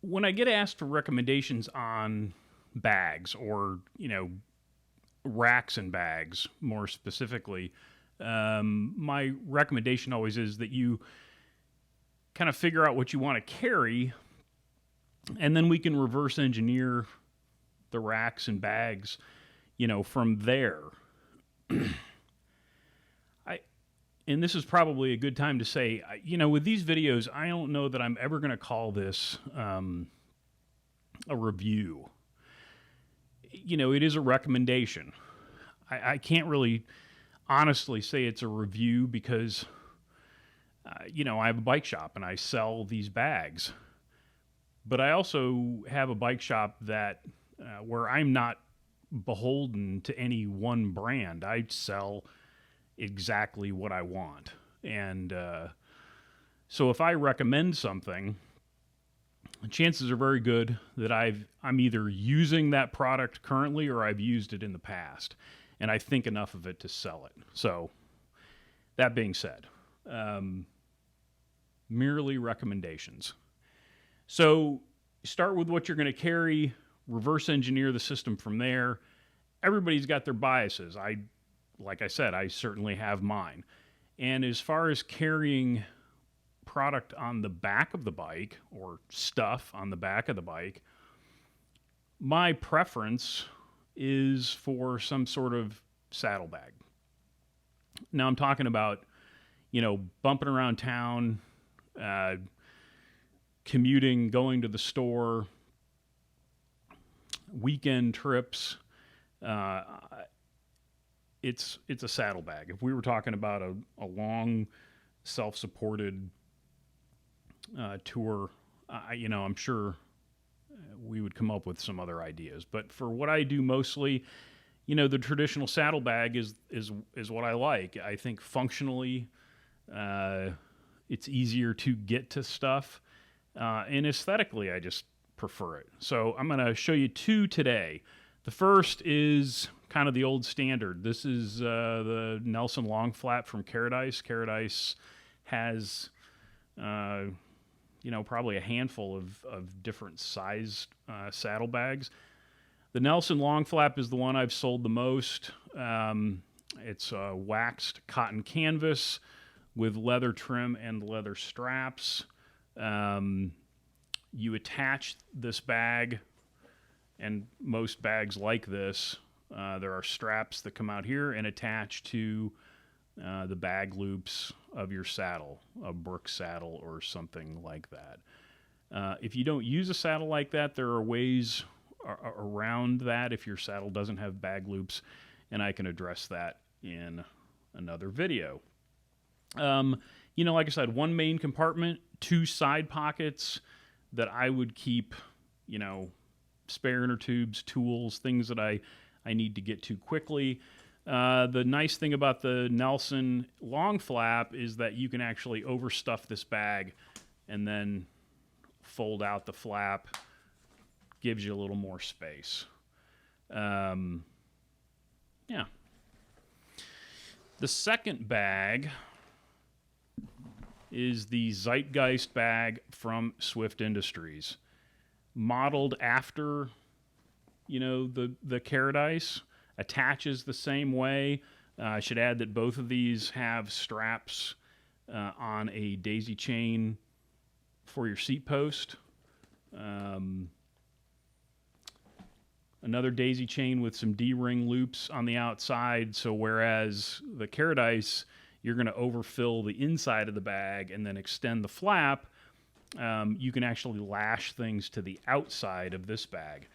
when I get asked for recommendations on bags or, racks and bags more specifically, my recommendation always is that you kind of figure out what you want to carry, and then we can reverse engineer the racks and bags, from there. And this is probably a good time to say, with these videos, I don't know that I'm ever going to call this a review. It is a recommendation. I can't really honestly say it's a review because, I have a bike shop and I sell these bags. But I also have a bike shop that where I'm not beholden to any one brand. I sell exactly what I want. And so if I recommend something, chances are very good that I'm either using that product currently or I've used it in the past. And I think enough of it to sell it. So that being said, merely recommendations. So start with what you're going to carry, reverse engineer the system from there. Everybody's got their biases. Like I said, I certainly have mine. And as far as carrying product on the back of the bike or stuff on the back of the bike, my preference is for some sort of saddlebag. Now I'm talking about, bumping around town, commuting, going to the store, weekend trips. It's a saddlebag. If we were talking about a long, self-supported tour, I'm sure we would come up with some other ideas. But for what I do mostly, the traditional saddlebag is what I like. I think functionally, it's easier to get to stuff, and aesthetically, I just prefer it. So I'm going to show you two today. The first is kind of the old standard. This is the Nelson long flap from Carradice. Carradice has, probably a handful of different sized saddlebags. The Nelson long flap is the one I've sold the most. It's waxed cotton canvas with leather trim and leather straps. You attach this bag, and most bags like this, there are straps that come out here and attach to the bag loops of your saddle, a Brooks saddle or something like that. If you don't use a saddle like that, there are ways around that if your saddle doesn't have bag loops, and I can address that in another video. Like I said, one main compartment, two side pockets that I would keep, spare inner tubes, tools, things that I need to get to quickly. The nice thing about the Nelson long flap is that you can actually overstuff this bag and then fold out the flap. Gives you a little more space. Yeah. The second bag is the Zeitgeist bag from Swift Industries. Modeled after, the Carradice, attaches the same way. I should add that both of these have straps on a daisy chain for your seat post. Another daisy chain with some D-ring loops on the outside. So whereas the Carradice, you're going to overfill the inside of the bag and then extend the flap, you can actually lash things to the outside of this bag.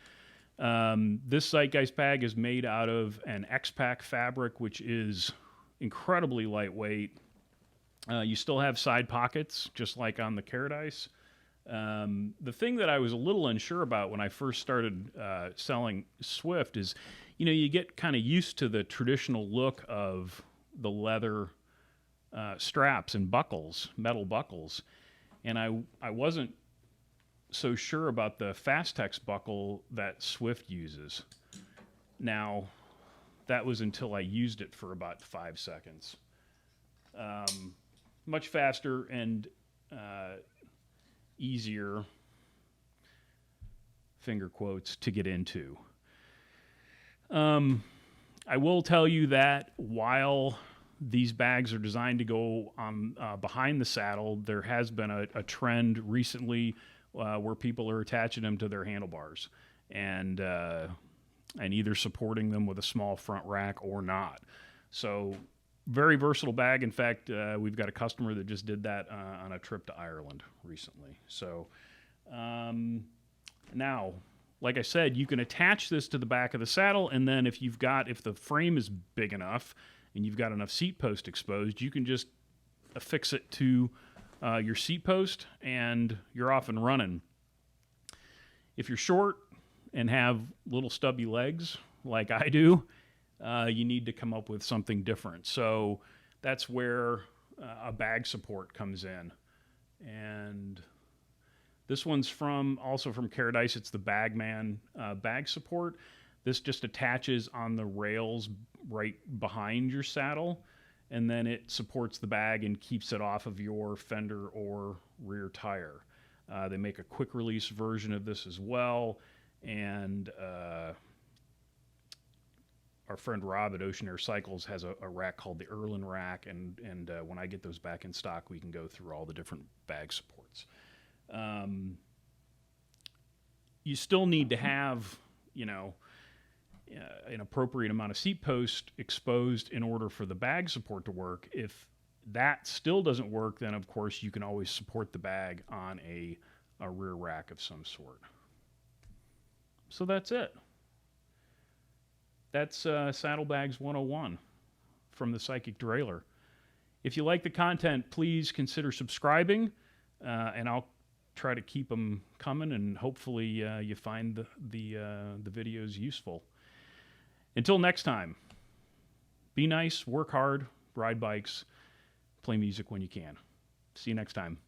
This Zeitgeist bag is made out of an X-Pack fabric, which is incredibly lightweight. You still have side pockets, just like on the Carradice. The thing that I was a little unsure about when I first started selling Swift is, you get kind of used to the traditional look of the leather straps and buckles, metal buckles. And I wasn't so sure about the Fastex buckle that Swift uses. Now, that was until I used it for about 5 seconds. Much faster and easier finger quotes, to get into. I will tell you that while these bags are designed to go on behind the saddle, there has been a trend recently where people are attaching them to their handlebars and either supporting them with a small front rack or not. So very versatile bag. In fact, we've got a customer that just did that on a trip to Ireland recently. So now, like I said, you can attach this to the back of the saddle, and then if the frame is big enough and you've got enough seat post exposed, you can just affix it to your seat post and you're off and running. If you're short and have little stubby legs like I do, you need to come up with something different. So that's where a bag support comes in. And this one's also from Carradice. It's the Bagman Bag Support. This just attaches on the rails right behind your saddle, and then it supports the bag and keeps it off of your fender or rear tire. They make a quick release version of this as well, and our friend Rob at Ocean Air Cycles has a rack called the Erlin rack, and when I get those back in stock, we can go through all the different bag supports. You still need to have, an appropriate amount of seat post exposed in order for the bag support to work. If that still doesn't work, then of course you can always support the bag on a rear rack of some sort. So that's it. That's Saddlebags 101 from the Psychic Derailleur. If you like the content, please consider subscribing, and I'll try to keep them coming, and hopefully you find the videos useful. Until next time, be nice, work hard, ride bikes, play music when you can. See you next time.